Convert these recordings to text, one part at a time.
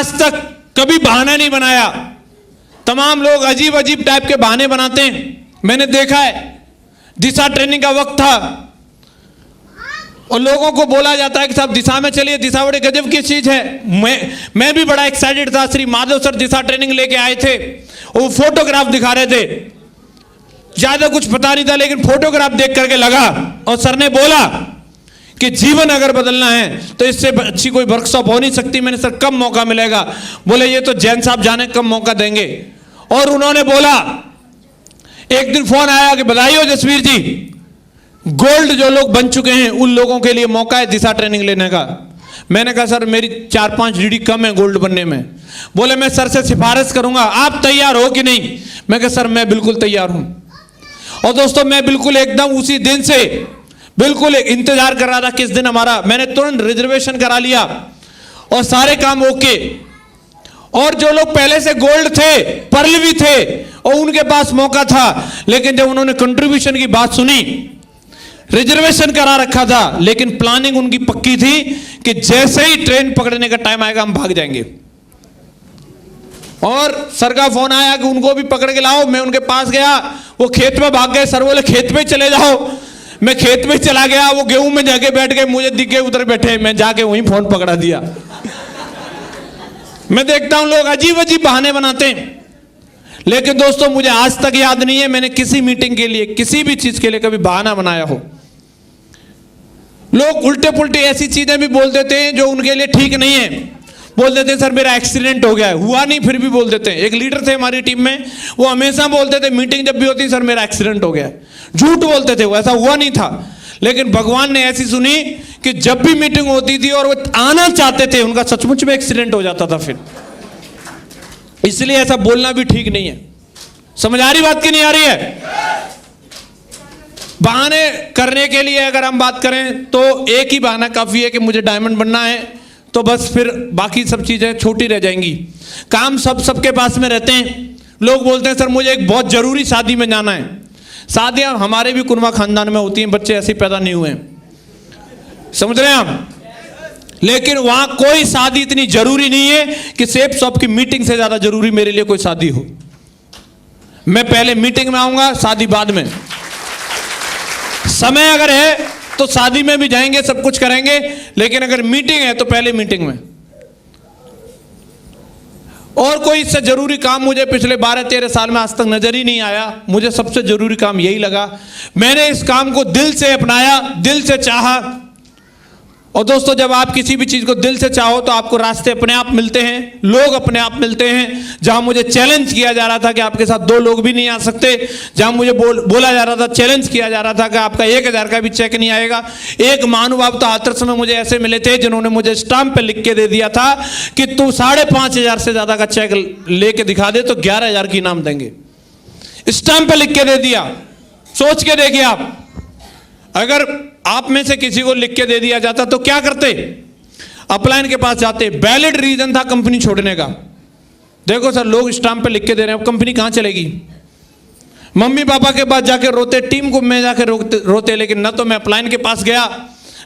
आज तक कभी बहाना नहीं बनाया। तमाम लोग अजीब अजीब टाइप के बहाने बनाते हैं, मैंने देखा है। दिशा ट्रेनिंग का वक्त था और लोगों को बोला जाता है कि साहब दिशा में चलिए, दिशा बड़े गजब की चीज है। मैं भी बड़ा एक्साइटेड था। श्री माधव सर दिशा ट्रेनिंग लेके आए थे, वो फोटोग्राफ दिखा रहे थे, ज्यादा कुछ पता नहीं था, लेकिन फोटोग्राफ देख करके लगा। और सर ने बोला कि जीवन अगर बदलना है तो इससे अच्छी कोई वर्कशॉप हो नहीं सकती। मैंने सर कब मौका मिलेगा? बोले ये तो जैन साहब जाने कब मौका देंगे। और उन्होंने बोला, एक दिन फोन आया कि बधाई हो जसवीर जी, गोल्ड जो लोग बन चुके हैं उन लोगों के लिए मौका है दिशा ट्रेनिंग लेने का। मैंने कहा सर मेरी 4-5 डीडी कम है गोल्ड बनने में। बोले मैं सर से सिफारिश करूंगा, आप तैयार हो कि नहीं? मैं कहा सर मैं बिल्कुल तैयार हूं। और दोस्तों मैं बिल्कुल एकदम उसी दिन से बिल्कुल इंतजार कर रहा था किस दिन हमारा, मैंने तुरंत रिजर्वेशन करा लिया और सारे काम ओके। और जो लोग पहले से गोल्ड थे, पर्ल भी थे और उनके पास मौका था, लेकिन जब उन्होंने कंट्रीब्यूशन की बात सुनी, रिजर्वेशन करा रखा था, लेकिन प्लानिंग उनकी पक्की थी कि जैसे ही ट्रेन पकड़ने का टाइम आएगा हम भाग जाएंगे। और सर का फोन आया कि उनको भी पकड़ के लाओ। मैं उनके पास गया, वो खेत में भाग गए। सर बोले खेत में चले जाओ। मैं खेत में चला गया, वो गेहूं में जाके बैठ गए, मुझे दिख गए उधर बैठे। मैं जाके वहीं फोन पकड़ा दिया। मैं देखता हूं लोग अजीब अजीब बहाने बनाते हैं, लेकिन दोस्तों मुझे आज तक याद नहीं है मैंने किसी मीटिंग के लिए, किसी भी चीज के लिए कभी बहाना बनाया हो। लोग उल्टे पुल्टे ऐसी चीजें भी बोल देते हैं जो उनके लिए ठीक नहीं है। बोल देते हैं सर मेरा एक्सीडेंट हो गया है, हुआ नहीं फिर भी बोल देते हैं। एक लीडर थे हमारी टीम में, वो हमेशा बोलते थे मीटिंग जब भी होती सर मेरा एक्सीडेंट हो गया है। झूठ बोलते थे, वो ऐसा हुआ नहीं था। लेकिन भगवान ने ऐसी सुनी कि जब भी मीटिंग होती थी और वो आना चाहते थे, उनका सचमुच में एक्सीडेंट हो जाता था फिर। इसलिए ऐसा बोलना भी ठीक नहीं है। समझ आ रही बात की नहीं आ रही है? बहाने करने के लिए अगर हम बात करें तो एक ही बहाना काफी है कि मुझे डायमंड बनना है, तो बस फिर बाकी सब चीजें छोटी रह जाएंगी। काम सबके पास में रहते हैं। लोग बोलते हैं सर मुझे एक बहुत जरूरी शादी में जाना है। शादियां हमारे भी कुनवा खानदान में होती हैं, बच्चे ऐसे पैदा नहीं हुए, समझ रहे हैं हम। लेकिन वहां कोई शादी इतनी जरूरी नहीं है कि सेफ शॉप की मीटिंग से ज्यादा जरूरी मेरे लिए कोई शादी हो। मैं पहले मीटिंग में आऊंगा, शादी बाद में। समय अगर है तो शादी में भी जाएंगे, सब कुछ करेंगे, लेकिन अगर मीटिंग है तो पहले मीटिंग में। और कोई इससे जरूरी काम मुझे पिछले 12-13 साल में आज तक नजर ही नहीं आया। मुझे सबसे जरूरी काम यही लगा। मैंने इस काम को दिल से अपनाया, दिल से चाहा। और दोस्तों जब आप किसी भी चीज को दिल से चाहो तो आपको रास्ते अपने आप मिलते हैं, लोग अपने आप मिलते हैं। जहां मुझे चैलेंज किया जा रहा था कि आपके साथ 2 लोग भी नहीं आ सकते, जहां मुझे बोला जा रहा था, चैलेंज किया जा रहा था कि आपका 1000 का भी चेक नहीं आएगा। एक महानुभाव तो आदर्श में मुझे ऐसे मिले थे जिन्होंने मुझे स्टाम्प पे लिख के दे दिया था कि तू 5,500 से ज्यादा का चेक लेके दिखा दे तो 11,000 की इनाम देंगे। स्टाम्प पे लिख के दे दिया। सोच के देखिए आप, अगर आप में से किसी को लिख के दे दिया जाता तो क्या करते? अपलाइन के पास जाते। वैलिड रीजन था कंपनी छोड़ने का। देखो सर लोग स्टाम्प पे लिख के दे रहे हैं, अब कंपनी कहां चलेगी? मम्मी पापा के पास जाके रोते, टीम को में जाके रोते, लेकिन न तो मैं अपलाइन के पास गया,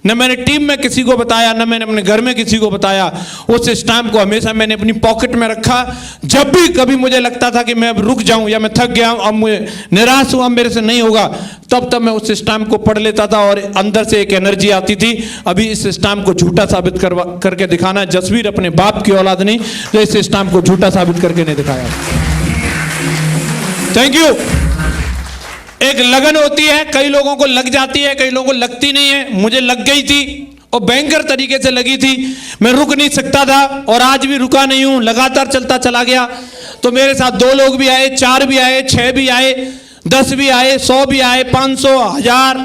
न मैंने टीम में किसी को बताया, न मैंने अपने घर में किसी को बताया। उस स्टाम्प को हमेशा मैंने अपनी पॉकेट में रखा। जब भी कभी मुझे लगता था कि मैं अब रुक जाऊं या मैं थक गया हूं, अब मुझे निराश हुआ, मेरे से नहीं होगा, तब मैं उस स्टाम्प को पढ़ लेता था और अंदर से एक एनर्जी आती थी, अभी इस स्टाम्प को झूठा साबित करके दिखाना है। जसवीर अपने बाप की औलाद नहीं तो इस स्टाम्प को झूठा साबित करके नहीं दिखाया। Thank you. एक लगन होती है, कई लोगों को लग जाती है, कई लोगों को लगती नहीं है। मुझे लग गई थी और भयंकर तरीके से लगी थी। मैं रुक नहीं सकता था और आज भी रुका नहीं हूं, लगातार चलता चला गया। तो मेरे साथ 2 लोग भी आए, 4 भी आए, 6 भी आए, 10 भी आए, 100 भी आए, 500, 1000,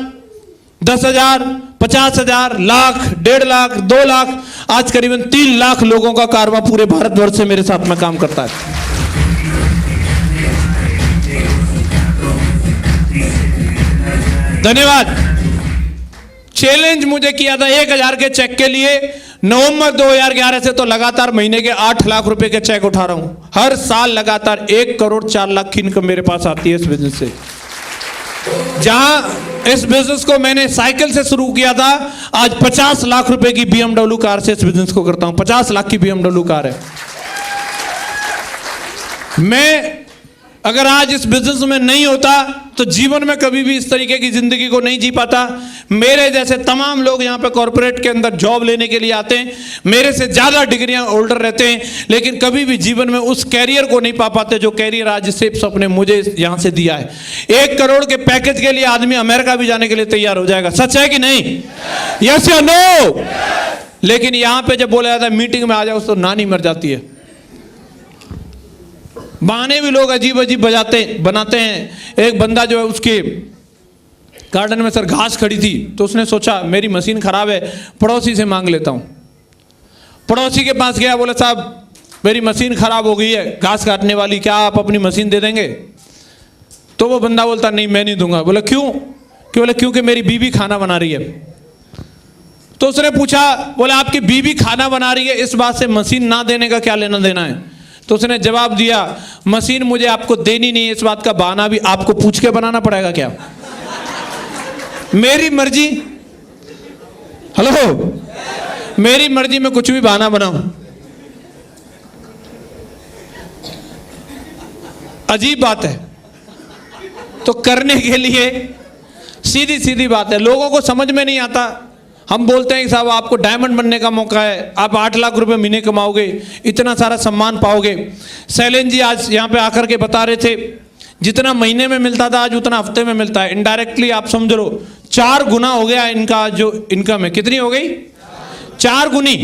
10,000, 50,000, लाख, 1.5 लाख, 2 लाख, आज करीबन 3 लाख लोगों का कारवां पूरे भारतवर्ष से मेरे साथ में काम करता है। धन्यवाद। चैलेंज मुझे किया था 1000 के चेक के लिए। नवंबर 2011 से तो लगातार महीने के 8 लाख रुपए के चेक उठा रहा हूं। हर साल लगातार 1 करोड़ 4 लाख की इनकम मेरे पास आती है इस बिजनेस से। जहां इस बिजनेस को मैंने साइकिल से शुरू किया था, आज 50 लाख रुपए की BMW कार से इस बिजनेस को करता हूं। 50 लाख की BMW कार है। मैं अगर आज इस बिजनेस में नहीं होता तो जीवन में कभी भी इस तरीके की जिंदगी को नहीं जी पाता। मेरे जैसे तमाम लोग यहाँ पे कॉर्पोरेट के अंदर जॉब लेने के लिए आते हैं, मेरे से ज़्यादा डिग्रियां होल्डर रहते हैं, लेकिन कभी भी जीवन में उस कैरियर को नहीं पा पाते जो कैरियर आज सेप्स ने मुझे यहाँ से दिया है। 1 करोड़ के पैकेज के लिए आदमी अमेरिका भी जाने के लिए तैयार हो जाएगा। सच है कि नहीं? यस या नो? लेकिन यहाँ पे जब बोला जाता है मीटिंग में आ जाओ तो नानी मर जाती है। बहाने भी लोग अजीब अजीब बनाते हैं। एक बंदा जो है उसके गार्डन में सर घास खड़ी थी तो उसने सोचा मेरी मशीन खराब है, पड़ोसी से मांग लेता हूँ। पड़ोसी के पास गया, बोला साहब मेरी मशीन खराब हो गई है घास काटने वाली, क्या आप अपनी मशीन दे देंगे? तो वो बंदा बोलता नहीं मैं नहीं दूंगा। बोला क्यों? बोला क्योंकि मेरी बीवी खाना बना रही है। तो उसने पूछा, बोला आपकी बीवी खाना बना रही है, इस बात से मशीन ना देने का क्या लेना देना है? तो उसने जवाब दिया मशीन मुझे आपको देनी नहीं है, इस बात का बहाना भी आपको पूछ के बनाना पड़ेगा क्या? मेरी मर्जी। हेलो, मेरी मर्जी में कुछ भी बहाना बनाऊं। अजीब बात है। तो करने के लिए सीधी सीधी बात है, लोगों को समझ में नहीं आता। हम बोलते हैं कि साहब आपको डायमंड बनने का मौका है, आप 8 लाख रुपए महीने कमाओगे, इतना सारा सम्मान पाओगे। शैलेन जी आज यहाँ पे आकर के बता रहे थे जितना महीने में मिलता था आज उतना हफ्ते में मिलता है। इनडायरेक्टली आप समझ लो 4 गुना हो गया इनका जो इनकम है। कितनी हो गई? 4 गुनी।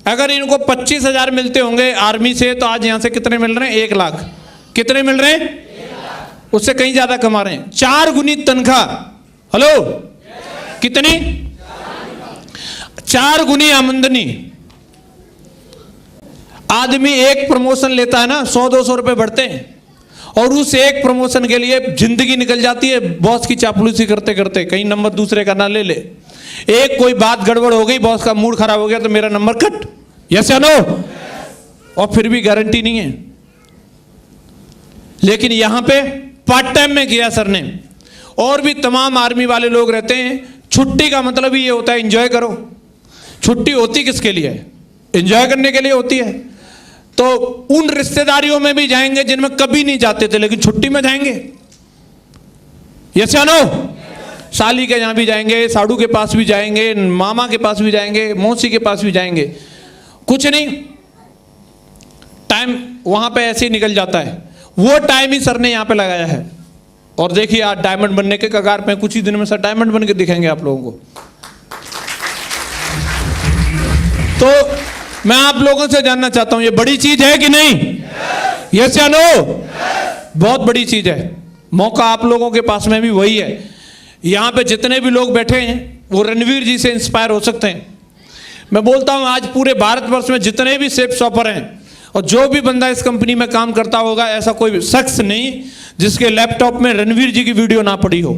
अगर इनको 25,000 मिलते होंगे आर्मी से तो आज यहाँ से कितने मिल रहे हैं? 1 लाख। कितने मिल रहे हैं? उससे कहीं ज्यादा कमा रहे हैं। 4 गुनी तनख्वाह। हेलो, कितनी? 4 गुनी आमदनी। आदमी एक प्रमोशन लेता है ना, 100-200 रुपए बढ़ते हैं और उस एक प्रमोशन के लिए जिंदगी निकल जाती है बॉस की चापलूसी करते करते, कहीं नंबर दूसरे का ना ले ले। एक कोई बात गड़बड़ हो गई, बॉस का मूड खराब हो गया तो मेरा नंबर कट। यस या नो? और फिर भी गारंटी नहीं है। लेकिन यहां पे पार्ट टाइम में किया सर ने। और भी तमाम आर्मी वाले लोग रहते हैं। छुट्टी का मतलब ही ये होता है एंजॉय करो। छुट्टी होती किसके लिए है? एंजॉय करने के लिए होती है। तो उन रिश्तेदारियों में भी जाएंगे जिनमें कभी नहीं जाते थे, लेकिन छुट्टी में जाएंगे। यस या नो? साली के यहां भी जाएंगे, साड़ू के पास भी जाएंगे, मामा के पास भी जाएंगे, मौसी के पास भी जाएंगे। कुछ नहीं, टाइम वहां पे ऐसे ही निकल जाता है। वो टाइम ही सर ने यहां पे लगाया है। और देखिए आज डायमंड बनने के कगार पे, कुछ ही दिन में सर डायमंड बन के दिखेंगे आप लोगों को। तो मैं आप लोगों से जानना चाहता हूं ये बड़ी चीज है कि नहीं? यस या नो? बहुत बड़ी चीज है। मौका आप लोगों के पास में भी वही है। यहां पे जितने भी लोग बैठे हैं वो रणवीर जी से इंस्पायर हो सकते हैं। मैं बोलता हूं आज पूरे भारतवर्ष में जितने भी सेफ शॉपर हैं और जो भी बंदा इस कंपनी में काम करता होगा, ऐसा कोई शख्स नहीं जिसके लैपटॉप में रणवीर जी की वीडियो ना पड़ी हो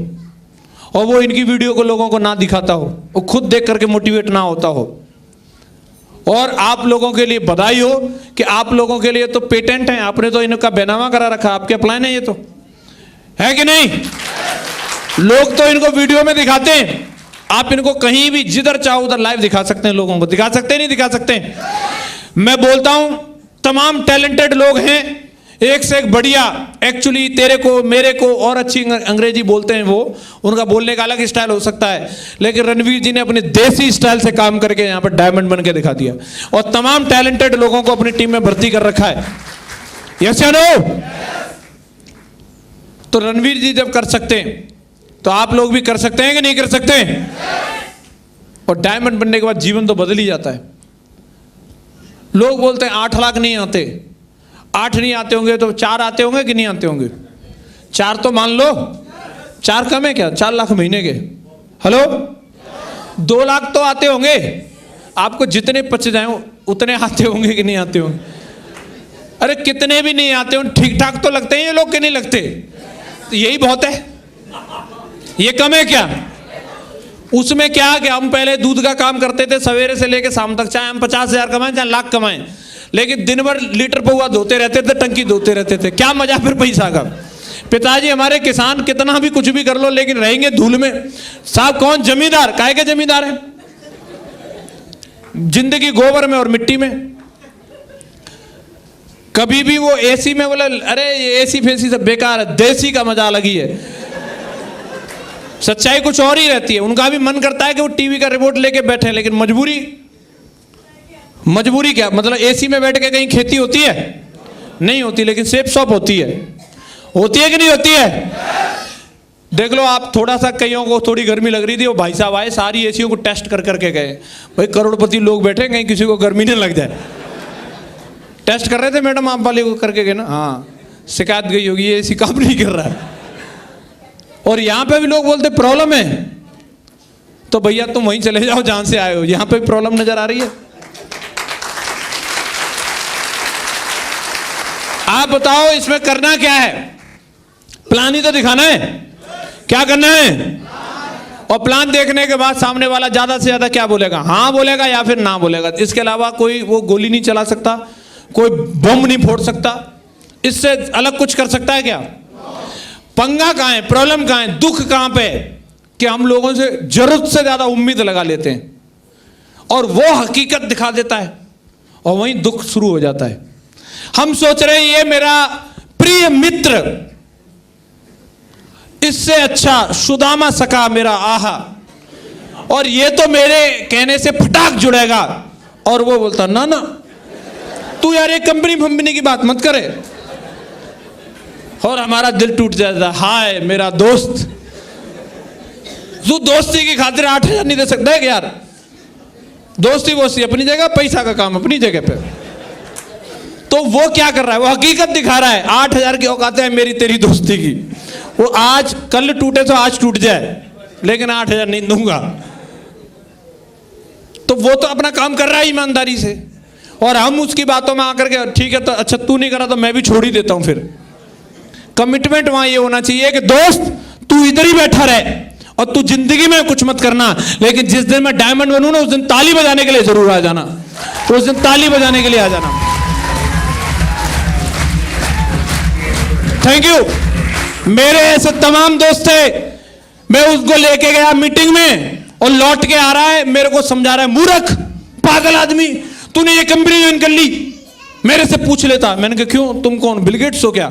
और वो इनकी वीडियो को लोगों को ना दिखाता हो, वो खुद देख करके मोटिवेट ना होता हो। और आप लोगों के लिए बधाई हो कि आप लोगों के लिए तो पेटेंट है, आपने तो इनका बेनामा करा रखा, आपके प्लान है ये तो, है कि नहीं? लोग तो इनको वीडियो में दिखाते हैं, आप इनको कहीं भी जिधर चाहो उधर लाइव दिखा सकते हैं, लोगों को दिखा सकते हैं, नहीं दिखा सकते? मैं बोलता हूं तमाम टैलेंटेड लोग हैं, एक से एक बढ़िया। एक्चुअली तेरे को मेरे को और अच्छी अंग्रेजी बोलते हैं वो, उनका बोलने का अलग स्टाइल हो सकता है, लेकिन रणवीर जी ने अपने देसी स्टाइल से काम करके यहाँ पर डायमंड बन के दिखा दिया और तमाम टैलेंटेड लोगों को अपनी टीम में भर्ती कर रखा है। यस या नो? तो रणवीर जी जब कर सकते हैं तो आप लोग भी कर सकते हैं कि नहीं कर सकते? और डायमंड बनने के बाद जीवन तो बदल ही जाता है। लोग बोलते हैं 8 लाख नहीं आते, 8 नहीं आते होंगे तो 4 आते होंगे कि नहीं आते होंगे? 4 तो मान लो, 4 कम है क्या? 4 लाख महीने के। हेलो, 2 लाख तो आते होंगे। आपको जितने पच जाए उतने आते होंगे कि नहीं आते होंगे? अरे कितने भी नहीं आते हों, ठीक ठाक तो लगते हैं ये लोग के नहीं लगते? तो यही बहुत है, ये कम है क्या? उसमें क्या कि हम पहले दूध का काम करते थे सवेरे से लेकर शाम तक, चाहे हम 50,000 कमाएं चाहे लाख कमाएं, लेकिन दिन भर लीटर पौवा धोते रहते थे, टंकी धोते रहते थे। क्या मजा फिर पैसा का? पिताजी हमारे किसान कितना भी कुछ भी कर लो लेकिन रहेंगे धूल में। साहब कौन? जमींदार। काहे के जमींदार है? जिंदगी गोबर में और मिट्टी में। कभी भी वो एसी में बोले अरे ये एसी फेसी सब बेकार है, देसी का मजा अलग ही है। सच्चाई कुछ और ही रहती है। उनका भी मन करता है कि वो टीवी का रिमोट लेके बैठे, लेकिन मजबूरी क्या, मतलब एसी में बैठ के कहीं खेती होती है? नहीं होती, लेकिन सेफ शॉप होती है कि नहीं होती है? देख लो आप, थोड़ा सा कईयों को थोड़ी गर्मी लग रही थी, वो भाई साहब आए, सारी एसियों को टेस्ट कर करके गए। भाई करोड़पति लोग बैठे, कहीं किसी को गर्मी नहीं लग जाए। टेस्ट कर रहे थे मैडम आप वाले को करके गए ना? हाँ, शिकायत गई होगी ये एसी काम नहीं कर रहा है। और यहाँ पे भी लोग बोलते प्रॉब्लम है, तो भैया तुम वहीं चले जाओ जहां से आए हो, यहाँ पे भी प्रॉब्लम नजर आ रही है। आप बताओ इसमें करना क्या है? प्लान ही तो दिखाना है। क्या करना है? और प्लान देखने के बाद सामने वाला ज्यादा से ज्यादा क्या बोलेगा? हाँ बोलेगा या फिर ना बोलेगा। इसके अलावा कोई वो गोली नहीं चला सकता, कोई बम नहीं फोड़ सकता, इससे अलग कुछ कर सकता है क्या? पंगा कहां है, प्रॉब्लम कहां है, दुख कहां पे? कि हम लोगों से जरूरत से ज्यादा उम्मीद लगा लेते हैं और वो हकीकत दिखा देता है और वहीं दुख शुरू हो जाता है। हम सोच रहे हैं ये मेरा प्रिय मित्र, इससे अच्छा सुदामा सखा मेरा आहा, और ये तो मेरे कहने से फटाक जुड़ेगा। और वो बोलता ना ना तू यार ये कंपनी की बात मत करे। और हमारा दिल टूट जाता, हाय मेरा दोस्त, तू दोस्ती की खातिर 8,000 नहीं दे सकता है यार? दोस्ती वोस्ती अपनी जगह, पैसा का काम अपनी जगह पे। तो वो क्या कर रहा है? वो हकीकत दिखा रहा है। 8,000 की औकात है मेरी तेरी दोस्ती की। वो आज कल टूटे तो आज टूट जाए, लेकिन 8,000 नहीं दूंगा। तो वो तो अपना काम कर रहा है ईमानदारी से, और हम उसकी बातों में आकर के ठीक है तो अच्छा तू नहीं करा तो मैं भी छोड़ ही देता हूं। फिर कमिटमेंट वहां ये होना चाहिए कि दोस्त तू इधर ही बैठा रहे और तू जिंदगी में कुछ मत करना, लेकिन जिस दिन मैं डायमंड बनूं ना उस दिन ताली बजाने के लिए जरूर आ जाना, उस दिन ताली बजाने के लिए आ जाना। Thank you. मेरे ऐसे तमाम दोस्त थे, मैं उसको लेके गया मीटिंग में और लौट के आ रहा है, मेरे को समझा रहा है मूर्ख पागल आदमी, तूने ये कंपनी ज्वाइन कर ली। मेरे से पूछ लेता। मैंने कहा क्यों, तुम कौन, बिल गेट्स हो क्या?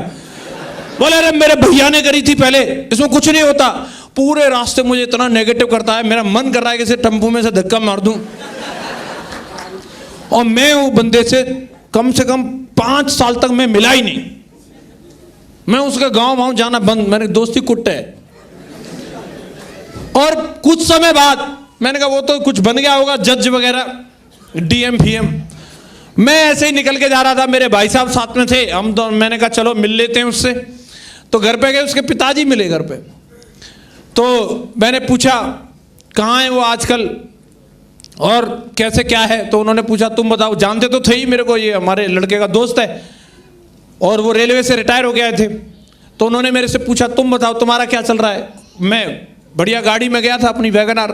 बोले अरे मेरे भैया ने करी थी पहले, इसमें कुछ नहीं होता। पूरे रास्ते मुझे इतना नेगेटिव करता है, मेरा मन कर रहा है कि इसे टेम्पो में से धक्का मार दूं। और मैं वो बंदे से कम 5 साल तक मैं मिला ही नहीं। मैं उसका गांव जाना बंद, मैंने दोस्ती कुट है। और कुछ समय बाद मैंने कहा वो तो कुछ बन गया होगा, जज वगैरह, डीएम फीएम। मैं ऐसे ही निकल के जा रहा था, मेरे भाई साहब साथ में थे, हम तो मैंने कहा चलो मिल लेते हैं उससे। तो घर पे गए, उसके पिताजी मिले घर पे। तो मैंने पूछा कहाँ है वो आजकल और कैसे क्या है? तो उन्होंने पूछा तुम बताओ। जानते तो थे ही मेरे को, ये हमारे लड़के का दोस्त है और वो रेलवे से रिटायर हो गए थे। तो उन्होंने मेरे से पूछा तुम बताओ तुम्हारा क्या चल रहा है? मैं बढ़िया गाड़ी में गया था, अपनी वैगनआर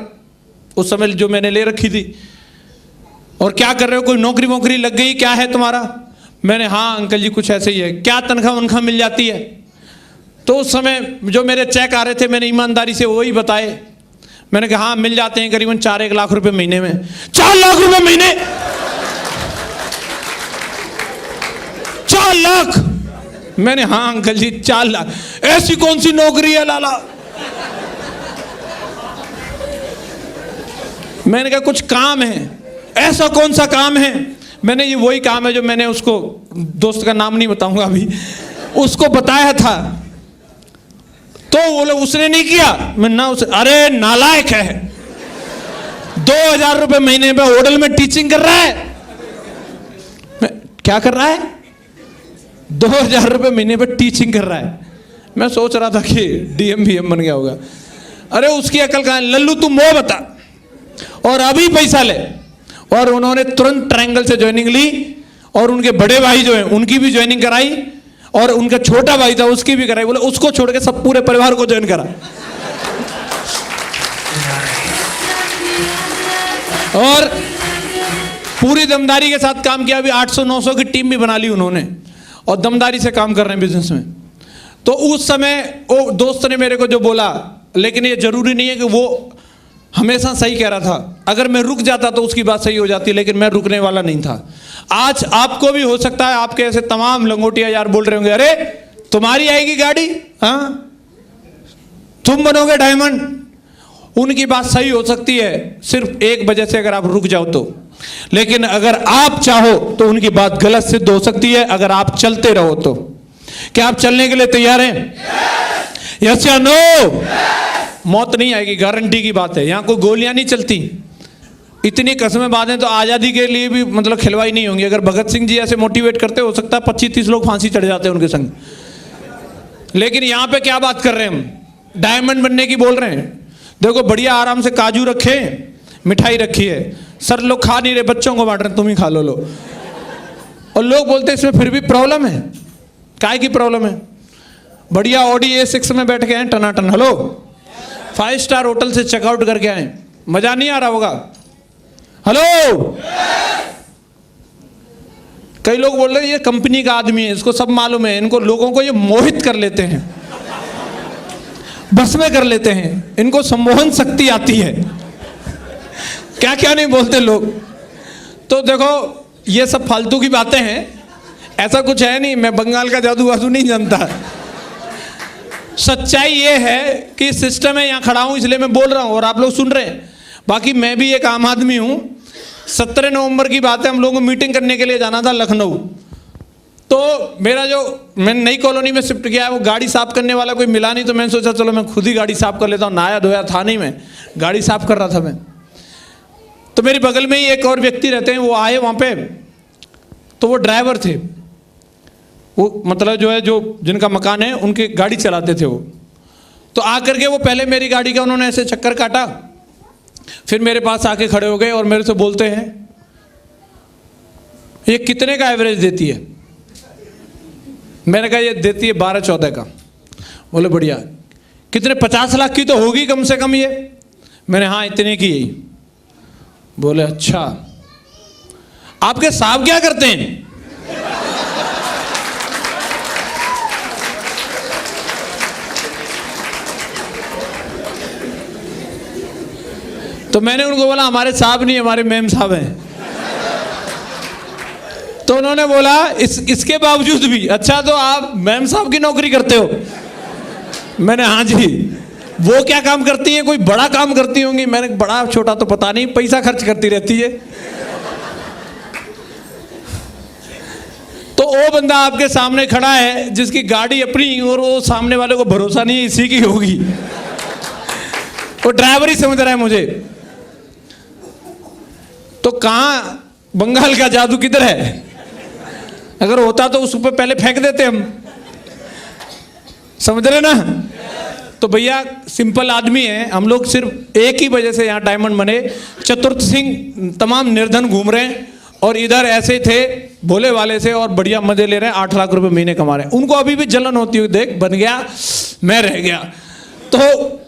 उस समय जो मैंने ले रखी थी। और क्या कर रहे हो, कोई नौकरी वोकरी लग गई, क्या है तुम्हारा? मैंने हाँ अंकल जी कुछ ऐसे ही है। क्या तनख्वाह वनख्वाह मिल जाती है? तो उस समय जो मेरे चेक आ रहे थे मैंने ईमानदारी से वही बताए। मैंने कहा हाँ मिल जाते हैं करीबन 4-1 लाख रुपए महीने में। 4 लाख रुपए महीने? 4 लाख? मैंने हाँ अंकल जी 4 लाख। ऐसी कौन सी नौकरी है लाला? मैंने कहा कुछ काम है। ऐसा कौन सा काम है? मैंने ये वही काम है जो मैंने उसको, दोस्त का नाम नहीं बताऊंगा अभी, उसको बताया था। तो बोले उसने नहीं किया। मैं ना उसे, अरे नालायक है, 2,000 रुपए महीने में होटल में टीचिंग कर रहा है। मैं क्या कर रहा है? 2,000 रुपए महीने पे टीचिंग कर रहा है। मैं सोच रहा था कि डीएम बीएम बन गया होगा। अरे उसकी अकल कहां है? लल्लू तुम वो बता और अभी पैसा ले। और उन्होंने तुरंत ट्रायंगल से ज्वाइनिंग ली और उनके बड़े भाई जो हैं उनकी भी ज्वाइनिंग कराई और उनका छोटा भाई था उसकी भी कराई। बोले उसको छोड़ के सब पूरे परिवार को ज्वाइन करा। और पूरी दमदारी के साथ काम किया। अभी 800-900 की टीम भी बना ली उन्होंने और दमदारी से काम कर रहे हैं बिजनेस में। तो उस समय वो दोस्त ने मेरे को जो बोला, लेकिन ये जरूरी नहीं है कि वो हमेशा सही कह रहा था। अगर मैं रुक जाता तो उसकी बात सही हो जाती, लेकिन मैं रुकने वाला नहीं था। आज आपको भी हो सकता है, आपके ऐसे तमाम लंगोटिया यार बोल रहे होंगे, अरे तुम्हारी आएगी गाड़ी, हाँ तुम बनोगे डायमंड। उनकी बात सही हो सकती है सिर्फ एक वजह से, अगर आप रुक जाओ तो। लेकिन अगर आप चाहो तो उनकी बात गलत सिद्ध हो सकती है अगर आप चलते रहो तो। क्या आप चलने के लिए तैयार हैं? यस या नो? मौत नहीं आएगी, गारंटी की बात है। यहां कोई गोलियां नहीं चलती। इतनी कसमें बातें तो आजादी के लिए भी मतलब खिलवाई नहीं होंगी। अगर भगत सिंह जी ऐसे मोटिवेट करते, हो सकता है 25-30 लोग फांसी चढ़ जाते हैं उनके संग। लेकिन यहां पे क्या बात कर रहे हैं हम? डायमंड बनने की बोल रहे हैं। देखो बढ़िया आराम से काजू रखे, मिठाई रखी है, सर लोग खा नहीं रहे, बच्चों को बांट रहे, तुम ही खा लो। और लोग बोलते हैं इसमें फिर भी प्रॉब्लम है। काय की प्रॉब्लम है? बढ़िया ऑडी A6 में बैठ के आए टनाटन, हेलो 5 स्टार होटल से चेकआउट करके आए, मजा नहीं आ रहा होगा? हेलो कई लोग बोल रहे हैं ये कंपनी का आदमी है, इसको सब मालूम है, इनको लोगों को ये मोहित कर लेते हैं, बस में कर लेते हैं, इनको सम्मोहन शक्ति आती है, क्या क्या नहीं बोलते लोग। तो देखो ये सब फालतू की बातें हैं, ऐसा कुछ है नहीं। मैं बंगाल का जादू वादू नहीं जानता। सच्चाई ये है कि सिस्टम है, यहाँ खड़ा हूं इसलिए मैं बोल रहा हूं और आप लोग सुन रहे हैं। बाकी मैं भी एक आम आदमी हूं। 17 नवंबर की बात है, हम लोगों को मीटिंग करने के लिए जाना था लखनऊ। तो मेरा जो मैंने नई कॉलोनी में शिफ्ट किया है, वो गाड़ी साफ करने वाला कोई मिला नहीं, तो मैंने सोचा चलो मैं खुद ही गाड़ी साफ कर लेता हूँ। नहाया धोया था नहीं, मैं गाड़ी साफ कर रहा था मैं। तो मेरे बगल में ही एक और व्यक्ति रहते हैं, वो आए वहाँ पे, तो वो ड्राइवर थे, वो मतलब जो है जो जिनका मकान है उनकी गाड़ी चलाते थे वो। तो आकर के वो पहले मेरी गाड़ी का उन्होंने ऐसे चक्कर काटा, फिर मेरे पास आके खड़े हो गए और मेरे से बोलते हैं ये कितने का एवरेज देती है? मैंने कहा ये देती है 12-14 का। बोले बढ़िया। कितने? 50 लाख की तो होगी कम से कम ये। मैंने हाँ इतने की ही। बोले अच्छा, आपके साहब क्या करते हैं? तो मैंने उनको बोला हमारे साहब नहीं, हमारे मेम साहब हैं। तो उन्होंने बोला इसके बावजूद भी अच्छा, तो आप मैम साहब की नौकरी करते हो? मैंने हाँ जी। वो क्या काम करती हैं? कोई बड़ा काम करती होंगी। मैंने बड़ा छोटा तो पता नहीं, पैसा खर्च करती रहती है। तो वो बंदा आपके सामने खड़ा है जिसकी गाड़ी अपनी, और वो सामने वाले को भरोसा नहीं है इसी की होगी, वो ड्राइवर ही समझ रहा है मुझे। तो कहां बंगाल का जादू किधर है? अगर होता तो उस पर पहले फेंक देते हम, समझ रहे ना? तो भैया सिंपल आदमी है हम लोग, सिर्फ एक ही वजह से यहाँ डायमंड बने। चतुर्थ सिंह तमाम निर्धन घूम रहे हैं और इधर ऐसे थे भोले वाले से और बढ़िया मजे ले रहे हैं, 8 लाख रुपए महीने कमा रहे हैं। उनको अभी भी जलन होती है, देख बन गया मैं रह गया। तो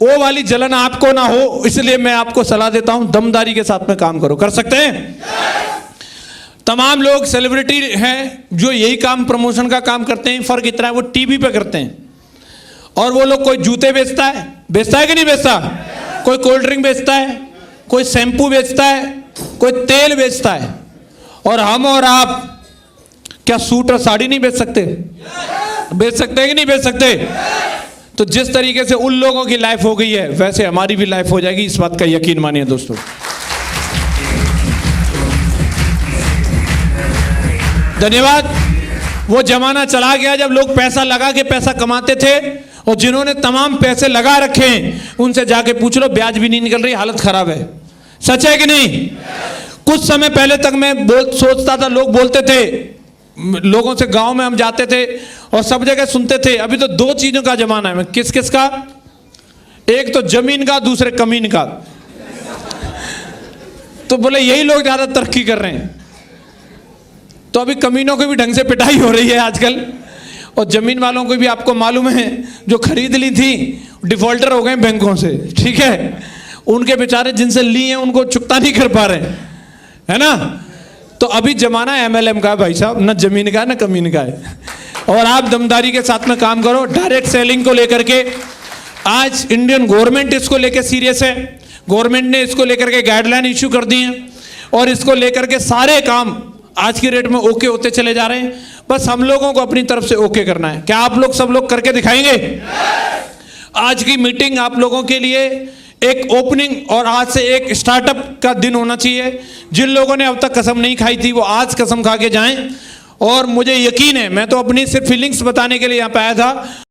वो वाली जलन आपको ना हो, इसलिए मैं आपको सलाह देता हूं दमदारी के साथ में काम करो। कर सकते हैं? तमाम लोग सेलिब्रिटी हैं जो यही काम, प्रमोशन का काम करते हैं। फर्क इतना है वो टीवी पे करते हैं और वो लोग, कोई जूते बेचता है कि नहीं बेचता, कोई कोल्ड ड्रिंक बेचता है, कोई शैम्पू बेचता है, कोई तेल बेचता है। और हम और आप क्या सूट और साड़ी नहीं बेच सकते? बेच सकते हैं कि नहीं बेच सकते? तो जिस तरीके से उन लोगों की लाइफ हो गई है वैसे हमारी भी लाइफ हो जाएगी, इस बात का यकीन मानिए दोस्तों। धन्यवाद। वो जमाना चला गया जब लोग पैसा लगा के पैसा कमाते थे, और जिन्होंने तमाम पैसे लगा रखे हैं उनसे जाके पूछ लो, ब्याज भी नहीं निकल रही, हालत खराब है। सच है कि नहीं? कुछ समय पहले तक मैं सोचता था, लोग बोलते थे, लोगों से गांव में हम जाते थे और सब जगह सुनते थे अभी तो 2 चीजों का जमाना है। किस किस का? एक तो जमीन का, दूसरे कमीन का। तो बोले यही लोग ज्यादा तरक्की कर रहे हैं। तो अभी कमीनों की भी ढंग से पिटाई हो रही है आजकल, और जमीन वालों को भी आपको मालूम है जो खरीद ली थी डिफॉल्टर हो गए बैंकों से, ठीक है? उनके बेचारे जिनसे ली हैं उनको चुकता नहीं कर पा रहे, है ना? तो अभी जमाना MLM का है भाई साहब, न जमीन का है न कमीन का है। और आप दमदारी के साथ में काम करो। डायरेक्ट सेलिंग को लेकर के आज इंडियन गवर्नमेंट इसको लेकर सीरियस है, गवर्नमेंट ने इसको लेकर के गाइडलाइन इशू कर दी हैं और इसको लेकर के सारे काम आज की डेट में ओके होते चले जा रहे हैं। बस हम लोगों को अपनी तरफ से ओके करना है। क्या आप लोग सब लोग करके दिखाएंगे? आज की मीटिंग आप लोगों के लिए एक ओपनिंग और आज से एक स्टार्टअप का दिन होना चाहिए। जिन लोगों ने अब तक कसम नहीं खाई थी वो आज कसम खा के जाएं। और मुझे यकीन है, मैं तो अपनी सिर्फ फीलिंग्स बताने के लिए यहाँ पे आया था।